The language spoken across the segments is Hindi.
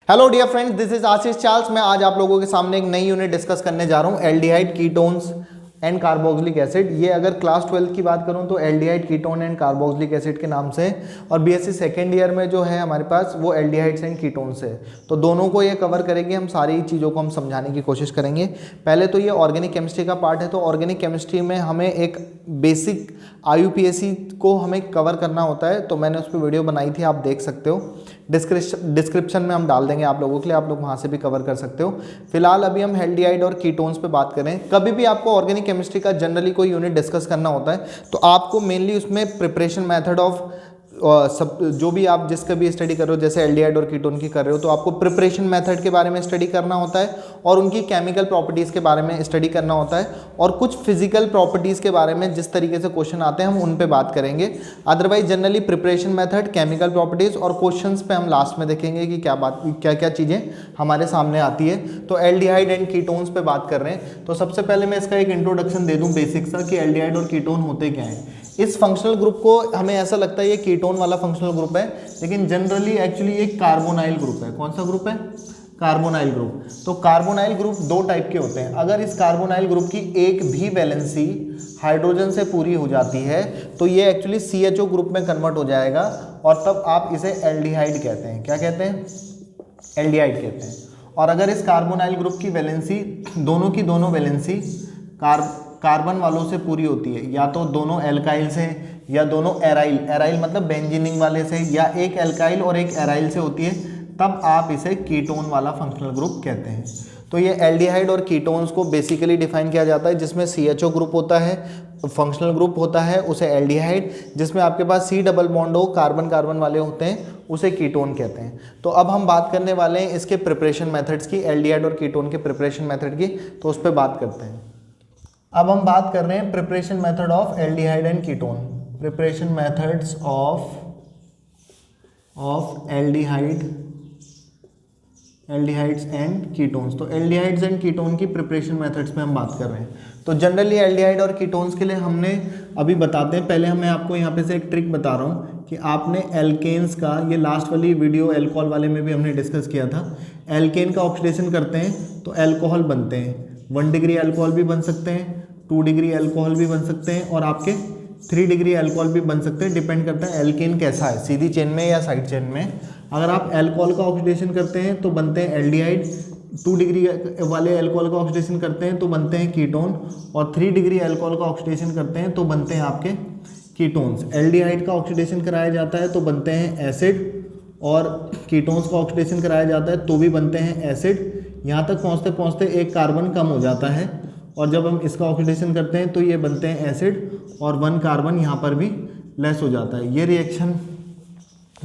Hello dear friends, this is Ashish Charles. मैं आज आप लोगों के सामने एक नई यूनिट डिस्कस करने जा रहा हूँ, aldehyde ketones and carboxylic acid. ये अगर क्लास 12 की बात करूँ तो aldehyde ketone and carboxylic acid के नाम से, और बीएससी सेकेंड ईयर में जो है हमारे पास वो एल्डिहाइड्स एंड कीटोन्स है। तो दोनों को ये कवर करेंगे, हम सारी चीज़ों को हम समझाने की कोशिश करेंगे। पहले तो ये ऑर्गेनिक केमिस्ट्री का पार्ट है, तो ऑर्गेनिक केमिस्ट्री में हमें एक बेसिक IUPAC को हमें कवर करना होता है, तो मैंने उस पर वीडियो बनाई थी, आप देख सकते हो। डिस्क्रिप्शन में हम डाल देंगे आप लोगों के लिए, आप लोग वहाँ से भी कवर कर सकते हो। फिलहाल अभी हम एल्डिहाइड और कीटोन्स पे बात करें। कभी भी आपको ऑर्गेनिक केमिस्ट्री का जनरली कोई यूनिट डिस्कस करना होता है तो आपको मेनली उसमें प्रिपरेशन मेथड ऑफ सब जो भी आप जिसका भी स्टडी कर रहे हो, जैसे एल्डिहाइड और कीटोन की कर रहे हो, तो आपको प्रिपरेशन मेथड के बारे में स्टडी करना होता है और उनकी केमिकल प्रॉपर्टीज़ के बारे में स्टडी करना होता है, और कुछ फिजिकल प्रॉपर्टीज़ के बारे में जिस तरीके से क्वेश्चन आते हैं हम उन पे बात करेंगे। Otherwise generally preparation method, chemical properties और क्वेश्चंस पे हम लास्ट में देखेंगे कि क्या क्या चीज़ें हमारे सामने आती है। तो एल्डिहाइड एंड कीटोन्स पे बात कर रहे हैं, तो सबसे पहले मैं इसका एक इंट्रोडक्शन दे दूँ बेसिक सा कि एल्डिहाइड और कीटोन होते क्या हैं। इस फंक्शनल ग्रुप को हमें ऐसा लगता है ये कीटोन वाला फंक्शनल ग्रुप है, लेकिन जनरली एक्चुअली ये कार्बोनाइल ग्रुप है। कौन सा ग्रुप है? Carbonyl group. तो कार्बोनाइल ग्रुप दो टाइप के होते हैं। अगर इस कार्बोनाइल ग्रुप की एक भी वैलेंसी हाइड्रोजन से पूरी हो जाती है तो ये एक्चुअली CHO ग्रुप में कन्वर्ट हो जाएगा, और तब आप इसे एल्डिहाइड कहते हैं। क्या कहते हैं? एल्डिहाइड कहते हैं। और अगर इस कार्बोनाइल ग्रुप की वैलेंसी, दोनों की दोनों वैलेंसी कार्बन वालों से पूरी होती है, या तो दोनों एल्काइल से या दोनों एराइल मतलब बेंजीनिंग वाले से, या एक एल्काइल और एक एराइल से होती है, तब आप इसे कीटोन वाला फंक्शनल ग्रुप कहते हैं। तो ये एल्डिहाइड और कीटोन्स को बेसिकली डिफाइन किया जाता है, जिसमें CHO ग्रुप होता है, फंक्शनल ग्रुप होता है उसे एल्डिहाइड, जिसमें आपके पास C डबल बॉन्ड हो, कार्बन कार्बन वाले होते हैं, उसे कीटोन कहते हैं। तो अब हम बात करने वाले हैं इसके प्रिपरेशन मेथड्स की, एल्डिहाइड और कीटोन के प्रिपरेशन मेथड की, तो उस पर बात करते हैं। अब हम बात कर रहे हैं preparation method of aldehyde and ketone. Preparation methods of aldehydes and ketones. तो एल्डिहाइड्स एंड कीटोन की प्रिपरेशन मेथड्स में हम बात कर रहे हैं। तो जनरली एल्डिहाइड और कीटोन्स के लिए हमने अभी बताते हैं, पहले मैं आपको यहाँ पे से एक ट्रिक बता रहा हूँ कि आपने एल्केन्स का, ये लास्ट वाली वीडियो एल्कोहल वाले में भी हमने डिस्कस किया था, एल्केन का ऑक्सीडेशन करते हैं तो एल्कोहल बनते हैं। 1 डिग्री एल्कोहल भी बन सकते हैं, 2 डिग्री एल्कोहल भी बन सकते हैं, और आपके 3 डिग्री एल्कोहल भी बन सकते हैं। डिपेंड करता है एल्केन कैसा है, सीधी चेन में या साइड चेन में। अगर आप एल्कोहल का ऑक्सीडेशन करते हैं तो बनते हैं एल्डिहाइड, 2 डिग्री वाले एल्कोहल का ऑक्सीडेशन करते हैं तो बनते हैं कीटोन, और 3 डिग्री एल्कोहल का ऑक्सीडेशन करते हैं तो बनते हैं आपके कीटोन्स। एल्डिहाइड का ऑक्सीडेशन कराया जाता है तो बनते हैं एसिड, और कीटोन्स का ऑक्सीडेशन कराया जाता है तो भी बनते हैं एसिड। यहाँ तक पहुँचते पहुँचते एक कार्बन कम हो जाता है, और जब हम इसका ऑक्सीडेशन करते हैं तो ये बनते हैं एसिड, और 1 कार्बन यहाँ पर भी लेस हो जाता है। ये रिएक्शन,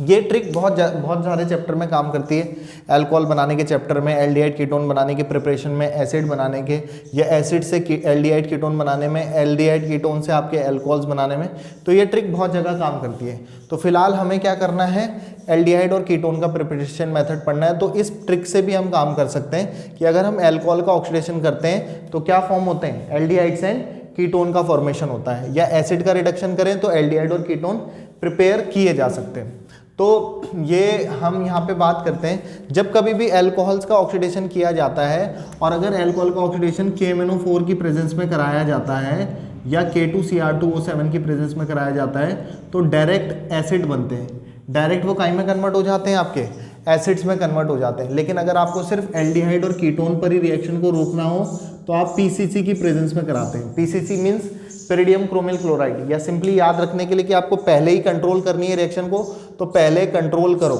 ये ट्रिक बहुत सारे चैप्टर में काम करती है। अल्कोहल बनाने के चैप्टर में, एल्डिहाइड कीटोन बनाने के प्रिपरेशन में, एसिड बनाने के, या एसिड से एल्डिहाइड कीटोन बनाने में, एल्डिहाइड कीटोन से आपके अल्कोहल्स बनाने में, तो ये ट्रिक बहुत जगह काम करती है। तो फिलहाल हमें क्या करना है, एल्डिहाइड और कीटोन का प्रिपरेशन मेथड पढ़ना है। तो इस ट्रिक से भी हम काम कर सकते हैं कि अगर हम अल्कोहल का ऑक्सीडेशन करते हैं तो क्या फॉर्म होते हैं, एल्डिहाइड्स एंड कीटोन का फॉर्मेशन होता है, या एसिड का रिडक्शन करें तो एल्डिहाइड और कीटोन प्रिपेयर किए जा सकते हैं। तो ये हम यहाँ पे बात करते हैं, जब कभी भी अल्कोहल्स का ऑक्सीडेशन किया जाता है, और अगर अल्कोहल का ऑक्सीडेशन KMnO4 की प्रेजेंस में कराया जाता है या K2Cr2O7 की प्रेजेंस में कराया जाता है, तो डायरेक्ट एसिड बनते हैं। डायरेक्ट वो काई में कन्वर्ट हो जाते हैं, आपके एसिड्स में कन्वर्ट हो जाते हैं। लेकिन अगर आपको सिर्फ एल्डिहाइड और कीटोन पर ही रिएक्शन को रोकना हो तो आप PCC की प्रेजेंस में कराते हैं। PCC means peridium chromyl chloride, या सिंपली याद रखने के लिए कि आपको पहले ही कंट्रोल करनी है रिएक्शन को, तो पहले कंट्रोल करो।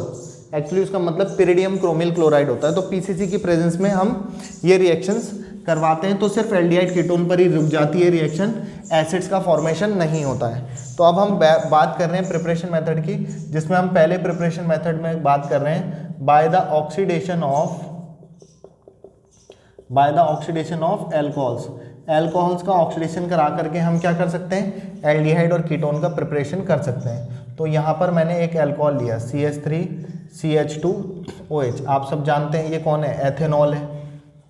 एक्चुअली उसका मतलब पेरिडियम क्रोमिल क्लोराइड होता है। तो PCC की प्रेजेंस में हम ये रिएक्शंस करवाते हैं, तो सिर्फ एल्डिहाइड कीटोन पर ही रुक जाती है रिएक्शन, एसिड्स का फॉर्मेशन नहीं होता है। तो अब हम बात कर रहे हैं प्रिपरेशन मेथड की, जिसमें हम पहले प्रिपरेशन मेथड में बात कर रहे हैं by the oxidation of alcohols. Alcohols का ऑक्सीडेशन करा करके हम क्या कर सकते हैं, एल्डिहाइड और कीटोन का प्रिपरेशन कर सकते हैं। तो यहाँ पर मैंने एक एल्कोहल लिया, CH3CH2OH। आप सब जानते हैं ये कौन है, एथेनॉल है,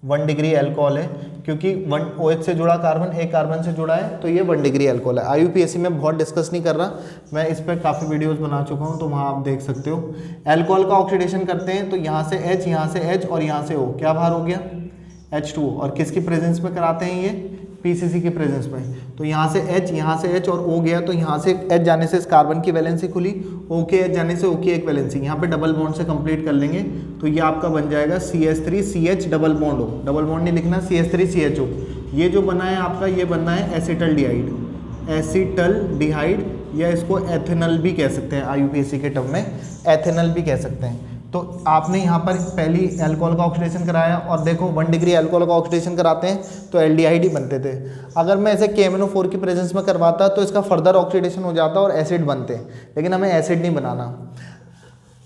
1 डिग्री एल्कोहल है। क्योंकि 1 OH से जुड़ा कार्बन एक कार्बन से जुड़ा है, तो ये 1 डिग्री अल्कोहल है। IUPAC में बहुत डिस्कस नहीं कर रहा, मैं इस पर काफ़ी वीडियोस बना चुका हूँ, तो वहाँ आप देख सकते हो। अल्कोहल का ऑक्सीडेशन करते हैं तो यहाँ से H, यहाँ से H और यहाँ से O, क्या बाहर हो गया H2O। और किसकी प्रेजेंस में कराते हैं ये, PCC की प्रेजेंस में। तो यहाँ से H और O गया, तो यहाँ से H जाने से इस कार्बन की वैलेंसी खुली, O के H जाने से O की एक वैलेंसी, यहाँ पे डबल बॉन्ड से कंप्लीट कर लेंगे, तो ये आपका बन जाएगा CH3CH double bond O, double bond नहीं लिखना, CH3CHO। ये जो बना है आपका, ये बनना है एसिटल्डिहाइड, या इसको एथेनल भी कह सकते हैं, IUPAC के टर्म में एथेनल भी कह सकते हैं। तो आपने यहाँ पर पहली अल्कोहल का ऑक्सीडेशन कराया, और देखो 1 डिग्री अल्कोहल का ऑक्सीडेशन कराते हैं तो एल्डिहाइड ही बनते थे। अगर मैं ऐसे KMnO4 की प्रेजेंस में करवाता तो इसका फर्दर ऑक्सीडेशन हो जाता और एसिड बनते, लेकिन हमें एसिड नहीं बनाना।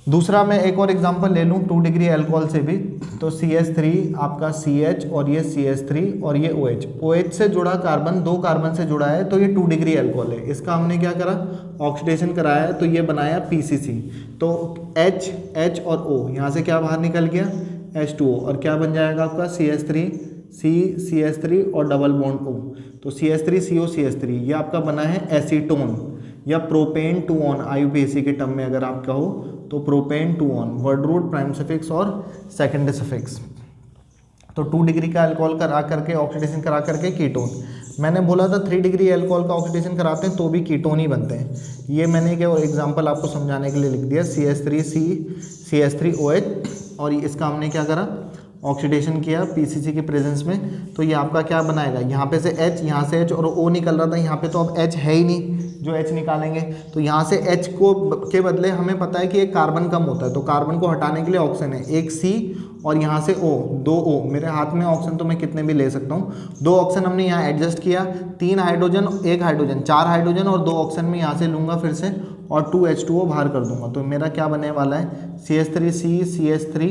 दूसरा मैं एक और एग्जांपल ले लूँ 2 डिग्री अल्कोहल से भी, तो CH3 आपका CH और ये CH3 और ये OH, OH से जुड़ा कार्बन 2 कार्बन से जुड़ा है, तो ये 2 डिग्री अल्कोहल है। इसका हमने क्या करा, ऑक्सीडेशन कराया, तो ये बनाया PCC। तो H, H और O, यहाँ से क्या बाहर निकल गया H2O, और क्या बन जाएगा आपका CH3 और डबल बॉन्ड O, तो CH3CO ये आपका बना है एसीटोन या प्रोपेन 2 ऑन, IUPAC के टर्म में अगर आप कहो तो propane 2 one, word root, prime suffix और सेकेंडरी सफिक्स। तो 2 डिग्री का अल्कोहल करा करके ऑक्सीडेशन करा करके कीटोन। मैंने बोला था 3 डिग्री अल्कोहल का ऑक्सीडेशन कराते हैं तो भी कीटोन ही बनते हैं। ये मैंने क्या एग्जांपल आपको समझाने के लिए लिख दिया, CH3OH, और इसका हमने क्या करा, ऑक्सीडेशन किया PCC की प्रेजेंस में, तो ये आपका क्या बनाएगा, यहाँ पे से H, यहाँ से H और O निकल रहा था, यहाँ पे तो अब H है ही नहीं, जो H निकालेंगे तो यहाँ से H को के बदले हमें पता है कि एक कार्बन कम होता है, तो कार्बन को हटाने के लिए ऑक्सीजन है, एक C और यहाँ से O, 2 O। मेरे हाथ में ऑक्सीजन तो मैं कितने भी ले सकता हूँ, 2 ऑक्सीजन हमने यहाँ एडजस्ट किया, 3 हाइड्रोजन, 1 हाइड्रोजन, 4 हाइड्रोजन और 2 ऑक्सीजन में यहाँ से लूँगा फिर से, और 2H2O बाहर कर दूंगा, तो मेरा क्या बनने वाला है CH3,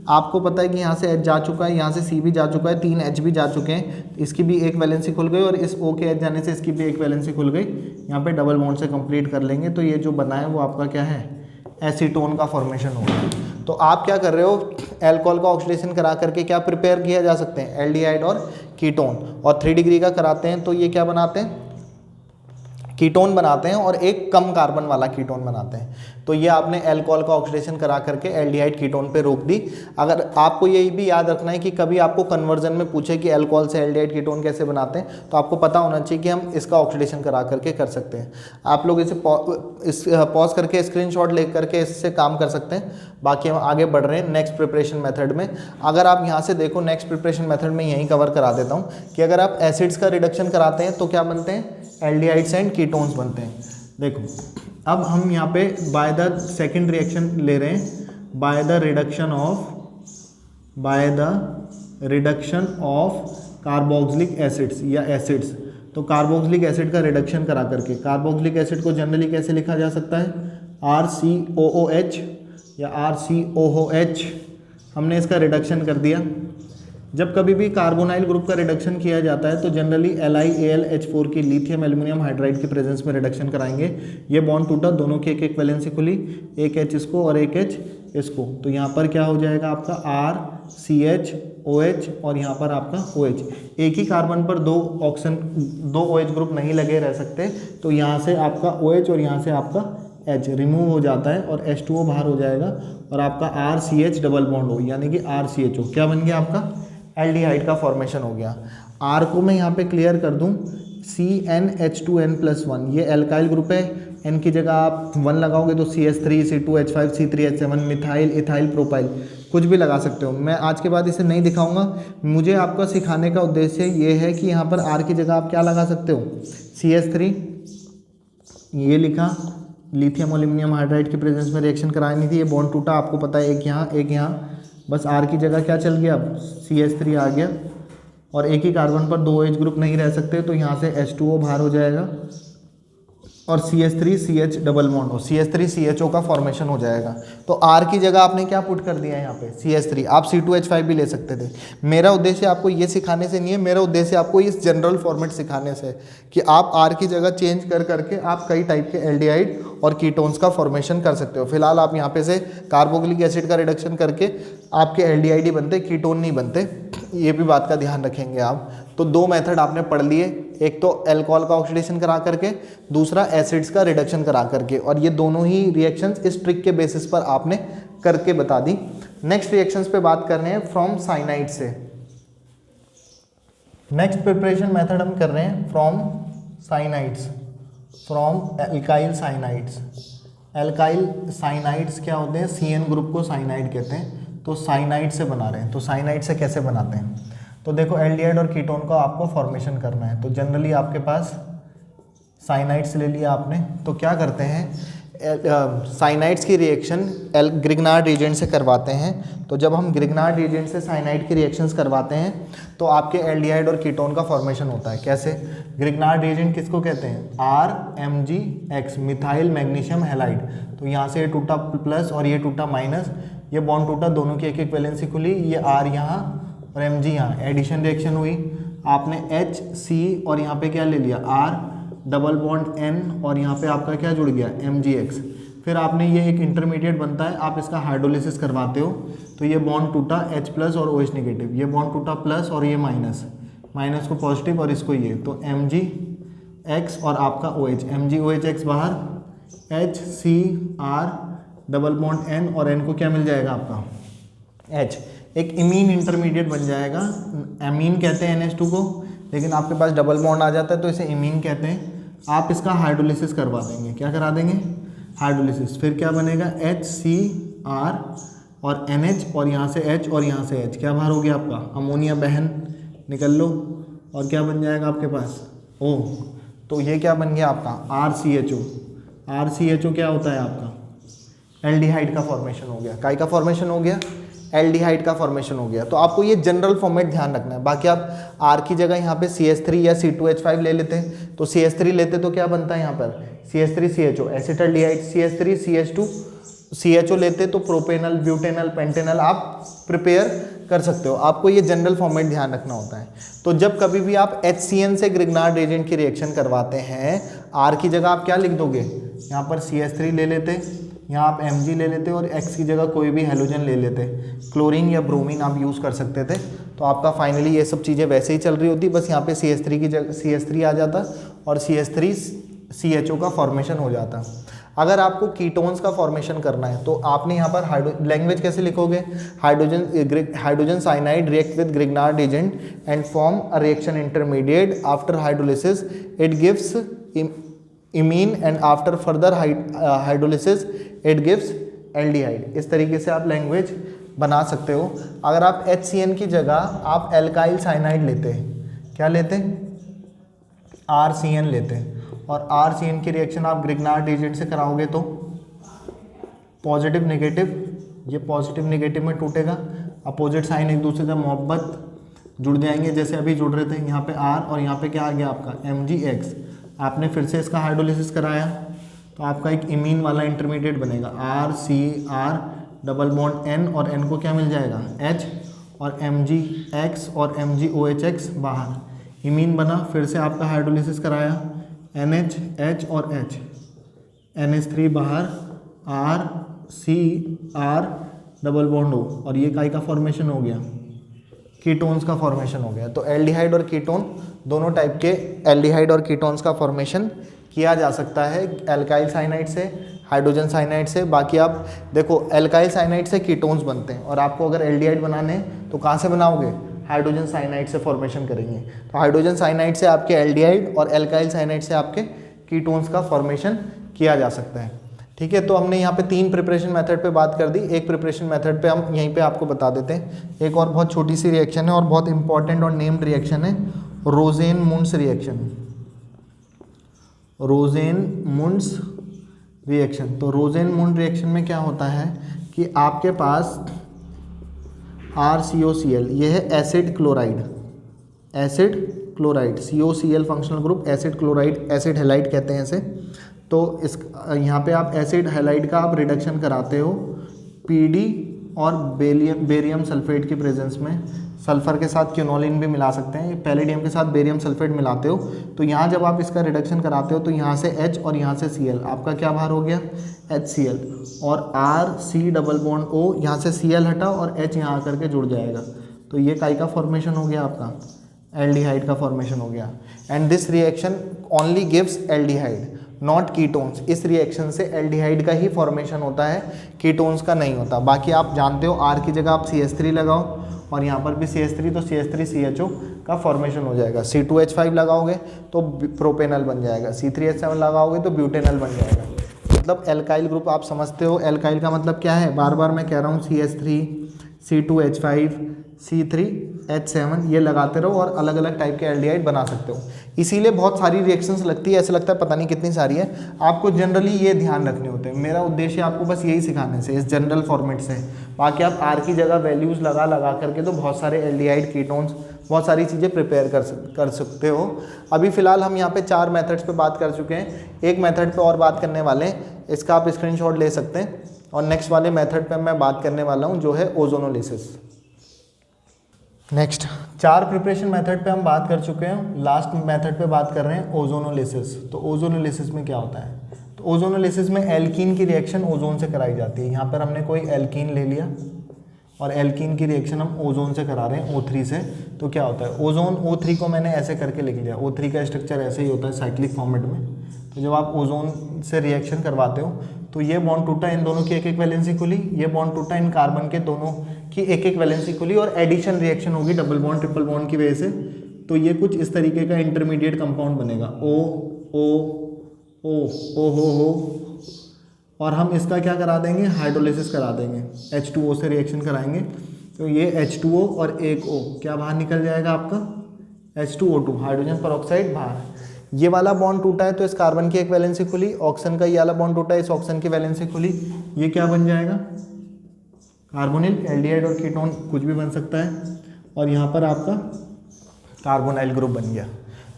आपको पता है कि यहाँ से H जा चुका है, यहाँ से C भी जा चुका है, 3 H भी जा चुके हैं, इसकी भी एक वैलेंसी खुल गई, और इस O के H जाने से इसकी भी एक वैलेंसी खुल गई, यहाँ पे डबल बॉन्ड से कंप्लीट कर लेंगे, तो ये जो बना है वो आपका क्या है, एसीटोन का फॉर्मेशन होगा। तो आप क्या कर रहे हो, अल्कोहल का ऑक्सीडेशन करा करके क्या प्रिपेयर किया जा सकते हैं, एल्डिहाइड और कीटोन, और 3 डिग्री का कराते हैं तो ये क्या बनाते हैं, कीटोन बनाते हैं, और एक कम कार्बन वाला कीटोन बनाते हैं। तो ये आपने अल्कोहल का ऑक्सीडेशन करा करके एल्डिहाइड कीटोन पे रोक दी। अगर आपको ये भी याद रखना है कि कभी आपको कन्वर्जन में पूछे कि अल्कोहल से एल्डिहाइड कीटोन कैसे बनाते हैं, तो आपको पता होना चाहिए कि हम इसका ऑक्सीडेशन करा करके कर सकते हैं। आप लोग इसे पॉज करके स्क्रीनशॉट ले करके इससे काम कर सकते हैं। बाकी हम आगे बढ़ रहे हैं नेक्स्ट प्रिपरेशन मेथड में। अगर आप यहाँ से देखो नेक्स्ट प्रिपरेशन मेथड में यहीं कवर करा देता हूँ कि अगर आप एसिड्स का रिडक्शन कराते हैं तो क्या बनते हैं, एल्डिहाइड्स एंड कीटोन्स बनते हैं। देखो अब हम यहाँ पे बाय द सेकंड रिएक्शन ले रहे हैं, by the reduction of carboxylic acids या एसिड्स। तो कार्बोक्सिलिक एसिड का रिडक्शन करा करके, कार्बोक्सिलिक एसिड को जनरली कैसे लिखा जा सकता है, RCOOH या RCOOH। हमने इसका रिडक्शन कर दिया। जब कभी भी कार्बोनाइल ग्रुप का रिडक्शन किया जाता है तो जनरली LiAlH4 की लिथियम एल्यूमिनियम हाइड्राइड की प्रेजेंस में रिडक्शन कराएंगे। ये बॉन्ड टूटा, दोनों की एक एक वैलेंसी खुली, एक H इसको और एक H इसको, तो यहाँ पर क्या हो जाएगा आपका RCHOH और यहाँ पर आपका OH। एक ही कार्बन पर दो OH ग्रुप नहीं लगे रह सकते, तो यहाँ से आपका OH और यहाँ से आपका H रिमूव हो जाता है और H2O बाहर हो जाएगा और आपका RCH डबल बॉन्ड हो, यानी कि RCHO क्या बन गया आपका, एल्डिहाइड का फॉर्मेशन हो गया। R को मैं यहाँ पे क्लियर कर दूँ, CnH2n+1 ये एल्काइल ग्रुप है, N की जगह आप 1 लगाओगे तो CH3 C2H5 C3H7 methyl ethyl propyl कुछ भी लगा सकते हो। मैं आज के बाद इसे नहीं दिखाऊंगा, मुझे आपका सिखाने का उद्देश्य ये है कि यहाँ पर R की जगह आप क्या लगा सकते हो, CH3 ये लिखा, लिथियम एल्यूमिनियम हाइड्राइड की प्रेजेंस में रिएक्शन करानी थी, ये बॉन्ड टूटा, आपको पता है एक यहाँ, बस R की जगह क्या चल गया, अब CH3 आ गया और एक ही कार्बन पर दो OH ग्रुप नहीं रह सकते, तो यहाँ से H2O बाहर हो जाएगा और CH3CH डबल बॉन्ड हो, CH3CHO का फॉर्मेशन हो जाएगा। तो R की जगह आपने क्या पुट कर दिया यहाँ पे, CH3। आप C2H5 भी ले सकते थे। मेरा उद्देश्य आपको ये सिखाने से नहीं है, मेरा उद्देश्य आपको इस जनरल फॉर्मेट सिखाने से कि आप R की जगह चेंज कर करके आप कई टाइप के एल्डिहाइड और कीटोन्स का फॉर्मेशन कर सकते हो। फिलहाल आप यहाँ पे से कार्बोक्सिलिक एसिड का रिडक्शन करके आपके एल्डिहाइड ही बनते, कीटोन नहीं बनते। ये भी बात का ध्यान रखेंगे आप। तो दो मेथड आपने पढ़ लिए, एक तो अल्कोहल का ऑक्सीडेशन करा करके, दूसरा एसिड्स का रिडक्शन करा करके, और ये दोनों ही रिएक्शंस इस ट्रिक के बेसिस पर आपने करके बता दी। नेक्स्ट रिएक्शंस पे बात कर रहे हैं फ्रॉम साइनाइड से। नेक्स्ट प्रिपरेशन मेथड हम कर रहे हैं from cyanides, from alkyl cyanides. Alkyl cyanides क्या होते हैं? CN ग्रुप को साइनाइड कहते हैं। तो साइनाइड से बना रहे हैं, तो साइनाइड से कैसे बनाते हैं? तो देखो एल्डिहाइड और कीटोन का आपको फॉर्मेशन करना है, तो जनरली आपके पास साइनाइड्स ले लिया आपने, तो क्या करते हैं साइनाइड्स की रिएक्शन ग्रिग्नार्ड रिएजेंट से करवाते हैं। तो जब हम ग्रिग्नार्ड रिएजेंट से साइनाइड की रिएक्शंस करवाते हैं तो आपके एल्डिहाइड और कीटोन का फॉर्मेशन होता है। कैसे? ग्रिग्नार्ड रिएजेंट किसको कहते हैं? RMgX, methyl magnesium halide. तो यहाँ से ये टूटा प्लस और ये टूटा माइनस, ये बॉन्ड टूटा, दोनों की एक एक वैलेंसी खुली, ये R यहाँ और Mg यहाँ, एडिशन रिएक्शन हुई, आपने HC और यहाँ पे क्या ले लिया R डबल बॉन्ड N और यहाँ पे आपका क्या जुड़ गया? MgX। फिर आपने ये एक इंटरमीडिएट बनता है, आप इसका हाइड्रोलिसिस करवाते हो, तो ये बॉन्ड टूटा H प्लस और OH नेगेटिव, ये बॉन्ड टूटा प्लस और ये माइनस, माइनस को पॉजिटिव और इसको ये, तो MgX और आपका OH, MgOHX बाहर, HCr डबल बॉन्ड N और N को क्या मिल जाएगा आपका? H। एक इमीन इंटरमीडिएट बन जाएगा, एमीन कहते हैं NH2 को, लेकिन आपके पास डबल बॉन्ड आ जाता है तो इसे इमीन कहते हैं। आप इसका हाइड्रोलिसिस करवा देंगे, क्या करा देंगे? हाइड्रोलिसिस। फिर क्या बनेगा? HCr और NH और यहाँ से H और यहाँ से H, क्या बाहर हो गया आपका? अमोनिया बहन निकल लो, और क्या बन जाएगा आपके पास? O। तो ये क्या बन गया आपका? RCHO। RCHO क्या होता है आपका? एल्डिहाइड का फॉर्मेशन हो गया। काय का फॉर्मेशन हो गया? एल्डिहाइड का फॉर्मेशन हो गया। तो आपको ये जनरल फॉर्मेट ध्यान रखना है। बाकी आप R की जगह यहाँ पे CH3 या C2H5 ले लेते हैं, तो CH3 लेते तो क्या बनता है यहाँ पर? CH3CHO, acetaldehyde. CH3CH2 CHO लेते तो प्रोपेनल, ब्यूटेनल, पेंटेनल आप प्रिपेयर कर सकते हो। आपको ये जनरल फॉर्मेट ध्यान रखना होता है। तो जब कभी भी आप HCN से ग्रिग्नार्ड रिएजेंट की रिएक्शन करवाते हैं, R की जगह आप क्या लिख दोगे? यहाँ पर CH3 ले लेते, यहाँ आप Mg ले लेते और X की जगह कोई भी हेलोजन ले लेते, क्लोरीन या ब्रोमीन आप यूज़ कर सकते थे। तो आपका फाइनली ये सब चीज़ें वैसे ही चल रही होती, बस यहाँ पे CH3 की जगह CH3 आ जाता और CH3CHO का फॉर्मेशन हो जाता। अगर आपको कीटोन्स का फॉर्मेशन करना है तो आपने यहाँ पर लैंग्वेज कैसे लिखोगे? Hydrogen cyanide react with Grignard agent and form a reaction intermediate, after hydrolysis it gives imine and after further hydrolysis it gives aldehyde. इस तरीके से आप लैंग्वेज बना सकते हो। अगर आप HCN की जगह आप एल्काइल साइनाइड लेते हैं, क्या लेते हैं? RCN लेते हैं, और RCN की रिएक्शन आप ग्रिग्नार्ड एजेंट से कराओगे तो पॉजिटिव नेगेटिव, ये पॉजिटिव नेगेटिव में टूटेगा, अपोजिट साइन एक दूसरे से मोहब्बत जुड़ जाएंगे, जैसे अभी जुड़ रहे थे। यहाँ पे R और यहाँ पे क्या आ गया आपका? MgX। आपने फिर से इसका हाइड्रोलिसिस कराया तो आपका एक इमीन वाला इंटरमीडिएट बनेगा, RCr डबल बॉन्ड N और N को क्या मिल जाएगा? H और MgX और MgOHX बाहर, इमीन बना। फिर से आपका हाइड्रोलिसिस कराया, NH, H और H, NH3 बाहर, RCr डबल बॉन्ड O, और ये काय का फॉर्मेशन हो गया? कीटोन्स का फॉर्मेशन हो गया। तो एल्डिहाइड और कीटोन दोनों टाइप के एल्डिहाइड और कीटोन्स का फॉर्मेशन किया जा सकता है, एल्काइल साइनाइड से, हाइड्रोजन साइनाइड से। बाकी आप देखो एल्काइल साइनाइड से कीटोन्स बनते हैं, और आपको अगर एल्डिहाइड बनाने हैं तो कहाँ से बनाओगे? हाइड्रोजन साइनाइड से फॉर्मेशन करेंगे। तो हाइड्रोजन साइनाइड से आपके एल्डिहाइड और एल्काइल साइनाइड से आपके कीटोन्स का फॉर्मेशन किया जा सकता है। ठीक है, तो हमने यहाँ पे 3 प्रिपरेशन मेथड पे बात कर दी। एक प्रिपरेशन मेथड पे हम यहीं पे आपको बता देते हैं। एक और बहुत छोटी सी रिएक्शन है और बहुत इंपॉर्टेंट और नेम्ड रिएक्शन है, रोजेन-मुंड्स रिएक्शन। रोजेन-मुंड्स रिएक्शन। तो रोजेन-मुंड रिएक्शन में क्या होता है कि आपके पास RCOCl, ये है acid chloride, acid chloride, COCl functional group, acid chloride, acid halide कहते हैं इसे। तो इस यहाँ पे आप एसिड हैलाइड का आप रिडक्शन कराते हो PD और बेरियम सल्फेट की प्रेजेंस में। सल्फर के साथ क्यूनोलिन भी मिला सकते हैं, पैलेडियम के साथ बेरियम सल्फेट मिलाते हो। तो यहाँ जब आप इसका रिडक्शन कराते हो तो यहाँ से H और यहाँ से Cl, आपका क्या बाहर हो गया? HCl, और RC डबल बॉन्ड O, यहाँ से Cl हटा और H यहाँ आकर के जुड़ जाएगा। तो ये काई का फॉर्मेशन हो गया आपका, एल्डिहाइड का फॉर्मेशन हो गया। And this reaction only gives aldehyde not ketones. इस रिएक्शन से एल्डिहाइड का ही फॉर्मेशन होता है, कीटोन्स का नहीं होता। बाकी आप जानते हो R की जगह आप CH3 लगाओ और यहाँ पर भी CH3, तो CH3CHO का फॉर्मेशन हो जाएगा। C2H5 लगाओगे तो प्रोपेनल बन जाएगा, C3H7 लगाओगे तो ब्यूटेनल बन जाएगा। मतलब एल्काइल ग्रुप आप समझते हो, एल्काइल का मतलब क्या है, बार बार मैं कह रहा हूँ CH3, C2H5, C3H7 ये लगाते रहो और अलग अलग टाइप के एल्डिहाइड बना सकते हो। इसीलिए बहुत सारी रिएक्शंस लगती है, ऐसा लगता है पता नहीं कितनी सारी है, आपको जनरली ये ध्यान रखने होते हैं। मेरा उद्देश्य आपको बस यही सिखाने से, इस जनरल फॉर्मेट से। बाकी आप R की जगह वैल्यूज़ लगा करके तो बहुत सारे एल्डिहाइड, कीटोन्स, बहुत सारी चीज़ें प्रिपेयर कर सकते हो। अभी फ़िलहाल हम यहाँ पे 4 मेथड्स पे बात कर चुके हैं, एक मेथड पे और बात करने वाले हैं, इसका आप स्क्रीनशॉट ले सकते हैं। और नेक्स्ट वाले मेथड पे मैं बात करने वाला हूँ जो है ओजोनोलिसिस। नेक्स्ट 4 प्रिपरेशन मेथड पे हम बात कर चुके हैं, लास्ट मेथड पे बात कर रहे हैं ओजोनोलिसिस। तो ओजोनोलिसिस में क्या होता है, तो ओजोनोलिसिस में एल्कीन की रिएक्शन ओजोन से कराई जाती है। यहाँ पर हमने कोई एल्कीन ले लिया और एल्कीन की रिएक्शन हम ओजोन से करा रहे हैं, O3 से। तो क्या होता है, ओजोन O3 को मैंने ऐसे करके लिख लिया, O3 का स्ट्रक्चर ऐसे ही होता है साइक्लिक फॉर्मेट में। तो जब आप ओजोन से रिएक्शन करवाते हो तो ये बॉन्ड टूटा, इन दोनों की एक एक वैलेंसी खुली, ये बॉन्ड टूटा, इन कार्बन के दोनों की एक एक वैलेंसी खुली और एडिशन रिएक्शन होगी डबल बॉन्ड ट्रिपल बॉन्ड की वजह से। तो ये कुछ इस तरीके का इंटरमीडिएट कंपाउंड बनेगा, O O O O हो, और हम इसका क्या करा देंगे, हाइड्रोलिसिस करा देंगे, H2O से रिएक्शन कराएंगे। तो ये H2O और एक O क्या बाहर निकल जाएगा आपका, H2O2 हाइड्रोजन परऑक्साइड बाहर। ये वाला बॉन्ड टूटा है तो इस कार्बन की एक वैलेंसी खुली, ऑक्सीजन का ये वाला बॉन्ड टूटा है, इस ऑक्सीजन की वैलेंसी खुली, ये क्या बन जाएगा, कार्बोनिल। एल्डिहाइड और कीटोन कुछ भी बन सकता है, और यहाँ पर आपका कार्बोनाइल ग्रुप बन गया।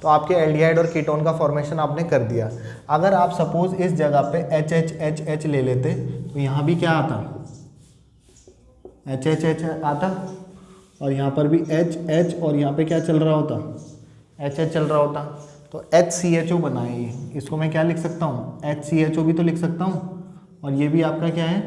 तो आपके एल्डिहाइड और कीटोन का फॉर्मेशन आपने कर दिया। अगर आप सपोज इस जगह पे HH ले लेते तो यहाँ भी क्या आता, HH आता, और यहाँ पर भी H और यहाँ पे क्या चल रहा होता, HH चल रहा होता। तो HCHO बनाए ये, इसको मैं क्या लिख सकता हूँ, HCHO भी तो लिख सकता हूँ, और ये भी आपका क्या है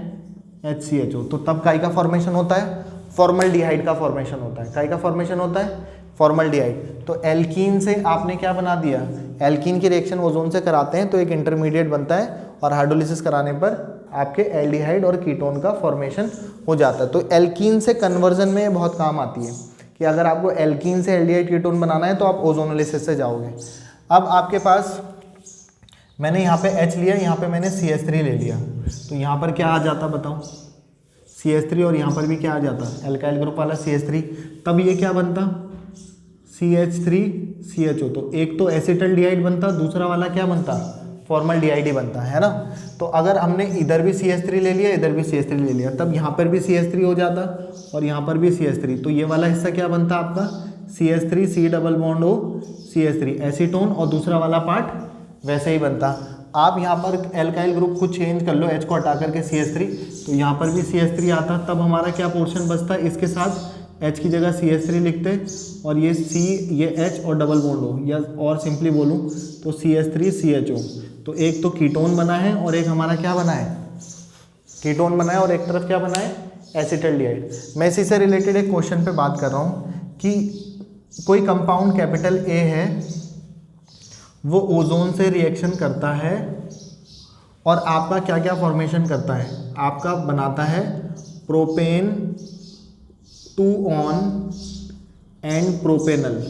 HCHO। तो तब काई का फॉर्मेशन होता है, फॉर्मल्डिहाइड का फॉर्मेशन होता है। काई का फॉर्मेशन होता है, फॉर्मल्डिहाइड। तो एल्कीन से आपने क्या बना दिया, एल्कीन की रिएक्शन ओजोन से कराते हैं तो एक इंटरमीडिएट बनता है, और हाइड्रोलिसिस कराने पर आपके एल्डिहाइड और कीटोन का फॉर्मेशन हो जाता है। तो एल्कीन से कन्वर्जन में बहुत काम आती है कि अगर आपको एल्कीन से एल्डिहाइड कीटोन बनाना है तो आप ओजोनोलिसिस से जाओगे। अब आपके पास मैंने यहाँ पे H लिया, यहाँ पे मैंने CH3 ले लिया, तो यहाँ पर क्या आ जाता बताओ, CH3, और यहाँ पर भी क्या आ जाता, एल्काइल ग्रुप वाला CH3। तब ये क्या बनता, CH3CHO। तो एक तो एसिटल्डिहाइड बनता, दूसरा वाला क्या बनता, फॉर्मल्डिहाइड ही बनता है ना। तो अगर हमने इधर भी CH3 ले लिया, इधर भी CH3 ले लिया, तब यहाँ पर भी CH3 हो जाता और यहाँ पर भी CH3। तो ये वाला हिस्सा क्या बनता आपका, CH3 C double bond O CH3 acetone, और दूसरा वाला पार्ट वैसे ही बनता। आप यहाँ पर एल्काइल ग्रुप को चेंज कर लो, H को हटा करके CH3, तो यहाँ पर भी CH3 आता। तब हमारा क्या पोर्शन बचता, इसके साथ H की जगह CH3 लिखते, और ये C, ये H और डबल बॉन्ड हो, या और सिंपली बोलूँ तो CH3CHO। तो एक तो कीटोन बना है और एक हमारा क्या बना है, कीटोन बना है, और एक तरफ क्या बना है, एसिटल्डिहाइड। मैं इसी से रिलेटेड एक क्वेश्चन पे बात कर रहा हूँ कि कोई कंपाउंड कैपिटल A है, वो ओजोन से रिएक्शन करता है और आपका क्या क्या फॉर्मेशन करता है, आपका बनाता है प्रोपेन 2 ऑन एंड प्रोपेनल।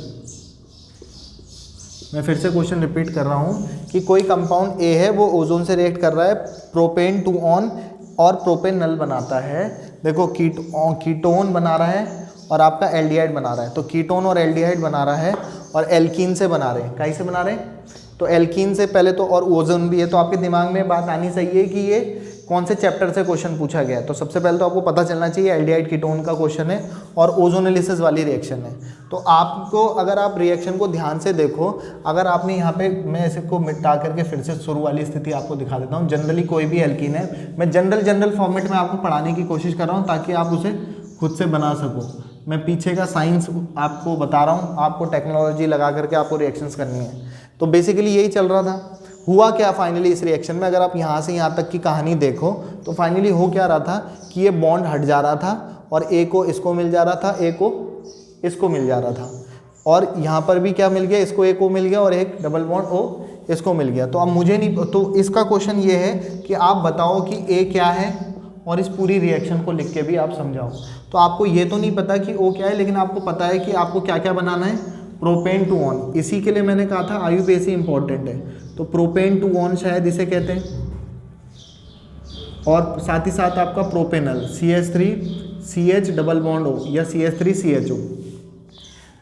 मैं फिर से क्वेश्चन रिपीट कर रहा हूँ कि कोई कंपाउंड A है, वो ओजोन से रिएक्ट कर रहा है, प्रोपेन 2 ऑन और प्रोपेनल बनाता है। देखो कीटोन बना रहा है और आपका एल्डिहाइड बना रहा है। तो कीटोन और एल्डिहाइड बना रहा है और एल्कीन से बना रहे हैं। काई से बना रहे हैं, तो एल्कीन से पहले तो, और ओजोन भी है। तो आपके दिमाग में बात आनी चाहिए कि ये कौन से चैप्टर से क्वेश्चन पूछा गया है। तो सबसे पहले तो आपको पता चलना चाहिए एल्डिहाइड कीटोन का क्वेश्चन है और ओजोनोलिसिस वाली रिएक्शन है। तो आपको, अगर आप रिएक्शन को ध्यान से देखो, अगर आपने यहाँ पे, मैं इसको मिटा करके फिर से शुरू वाली स्थिति आपको दिखा देता हूँ। जनरली कोई भी एल्कीन है, मैं जनरल फॉर्मेट में आपको पढ़ाने की कोशिश कर रहा हूँ ताकि आप उसे खुद से बना सको। मैं पीछे का साइंस आपको बता रहा हूँ, आपको टेक्नोलॉजी लगा करके आपको रिएक्शंस करनी है। तो बेसिकली यही चल रहा था। हुआ क्या फाइनली इस रिएक्शन में, अगर आप यहाँ से यहाँ तक की कहानी देखो तो फाइनली हो क्या रहा था कि ये बॉन्ड हट जा रहा था और ए को इसको मिल जा रहा था, ए को इसको मिल जा रहा था, और यहाँ पर भी क्या मिल गया, इसको एक O मिल गया और एक डबल बॉन्ड O इसको मिल गया। तो अब मुझे नहीं, तो इसका क्वेश्चन ये है कि आप बताओ कि A क्या है और इस पूरी रिएक्शन को लिख के भी आप समझाओ। तो आपको ये तो नहीं पता कि O क्या है, लेकिन आपको पता है कि आपको क्या क्या बनाना है, प्रोपेन टू ऑन। इसी के लिए मैंने कहा था IUPAC इंपॉर्टेंट है। तो प्रोपेन टू ऑन शायद इसे कहते हैं, और साथ ही साथ आपका propanal CH3CH double bond O या CH3CHO।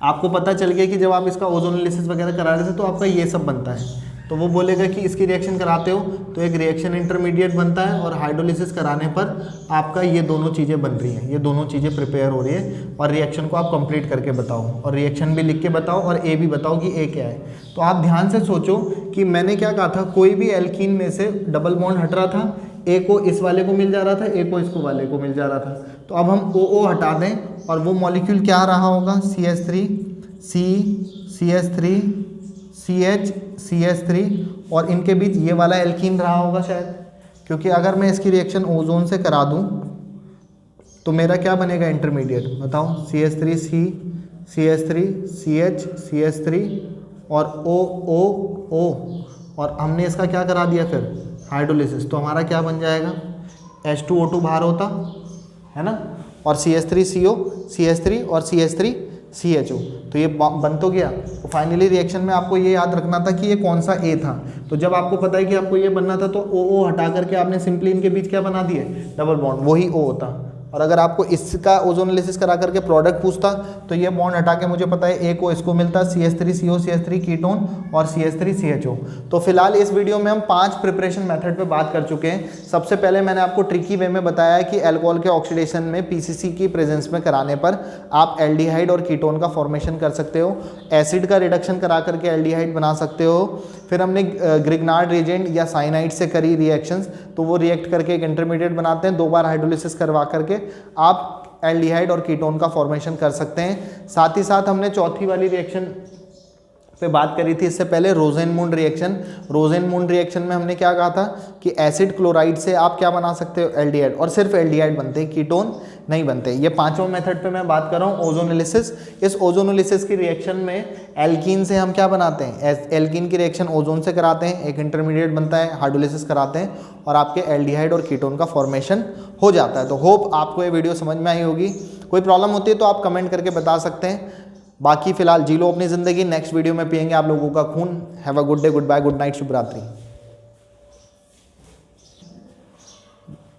आपको पता चल गया कि जब आप इसका ओजोनोलिसिस वगैरह करा रहे थे तो आपका ये सब बनता है। तो वो बोलेगा कि इसकी रिएक्शन कराते हो तो एक रिएक्शन इंटरमीडिएट बनता है, और हाइड्रोलिसिस कराने पर आपका ये दोनों चीज़ें बन रही हैं, ये दोनों चीज़ें प्रिपेयर हो रही है, और रिएक्शन को आप कंप्लीट करके बताओ, और रिएक्शन भी लिख के बताओ, और ए भी बताओ कि ए क्या है। तो आप ध्यान से सोचो कि मैंने क्या कहा था, कोई भी एल्कीन में से डबल बॉन्ड हट रहा था, ए को इस वाले को मिल जा रहा था, ए को इसको वाले को मिल जा रहा था। तो अब हम OO हटा दें, और वो मॉलिक्यूल क्या रहा होगा, CH3 और इनके बीच ये वाला एल्कीन रहा होगा शायद, क्योंकि अगर मैं इसकी रिएक्शन ओजोन से करा दूं तो मेरा क्या बनेगा इंटरमीडिएट, बताओ, CH3 और O, और हमने इसका क्या करा दिया फिर, हाइड्रोलिसिस। तो हमारा क्या बन जाएगा, H2O2 बाहर होता है ना, और CH3CO, CH3 और CH3CHO, तो ये बन तो गया। तो फाइनली रिएक्शन में आपको ये याद रखना था कि ये कौन सा A था। तो जब आपको पता है कि आपको ये बनना था तो OO हटा करके आपने सिंपली इनके बीच क्या बना दिए, डबल बॉन्ड, वही O होता। और अगर आपको इसका ओजोनोलिसिस करा करके प्रोडक्ट पूछता तो ये बॉन्ड हटा के मुझे पता है ए को इसको मिलता CH3CO CH3 कीटोन और CH3CHO। तो फिलहाल इस वीडियो में हम 5 प्रिपरेशन मेथड पे बात कर चुके हैं। सबसे पहले मैंने आपको ट्रिकी वे में बताया कि अल्कोहल के ऑक्सीडेशन में PCC की प्रेजेंस में कराने पर आप एल्डिहाइड और कीटोन का फॉर्मेशन कर सकते हो, एसिड का रिडक्शन करा करके एल्डिहाइड बना सकते हो। फिर हमने ग्रिग्नार्ड रिएजेंट या साइनाइड से करी रिएक्शंस, तो वो रिएक्ट करके एक इंटरमीडिएट बनाते हैं, 2 बार हाइड्रोलिसिस करवा करके आप एल्डिहाइड और कीटोन का फॉर्मेशन कर सकते हैं। साथ ही साथ हमने चौथी वाली रिएक्शन पे बात करी थी इससे पहले, रोजेनमुंड रिएक्शन। रोजेनमुंड रिएक्शन में हमने क्या कहा था कि एसिड क्लोराइड से आप क्या बना सकते हो, एल्डिहाइड, और सिर्फ एल्डिहाइड बनते हैं, कीटोन नहीं बनते। ये 5वां मेथड पे मैं बात कर रहा हूँ, ओजोनोलिसिस। इस ओजोनोलिसिस की रिएक्शन में एल्कीन से हम क्या बनाते हैं, एल्कीन की रिएक्शन ओजोन से कराते हैं, एक इंटरमीडिएट बनता है, हाइड्रोलिसिस कराते हैं, और आपके एल्डिहाइड और कीटोन का फॉर्मेशन हो जाता है। तो होप आपको ये वीडियो समझ में आई होगी। कोई प्रॉब्लम होती है तो आप कमेंट करके बता सकते हैं। बाकी फिलहाल जी लो अपनी ज़िंदगी, नेक्स्ट वीडियो में पियेंगे आप लोगों का खून। Have a good day, goodbye, good night, शुभ रात्रि।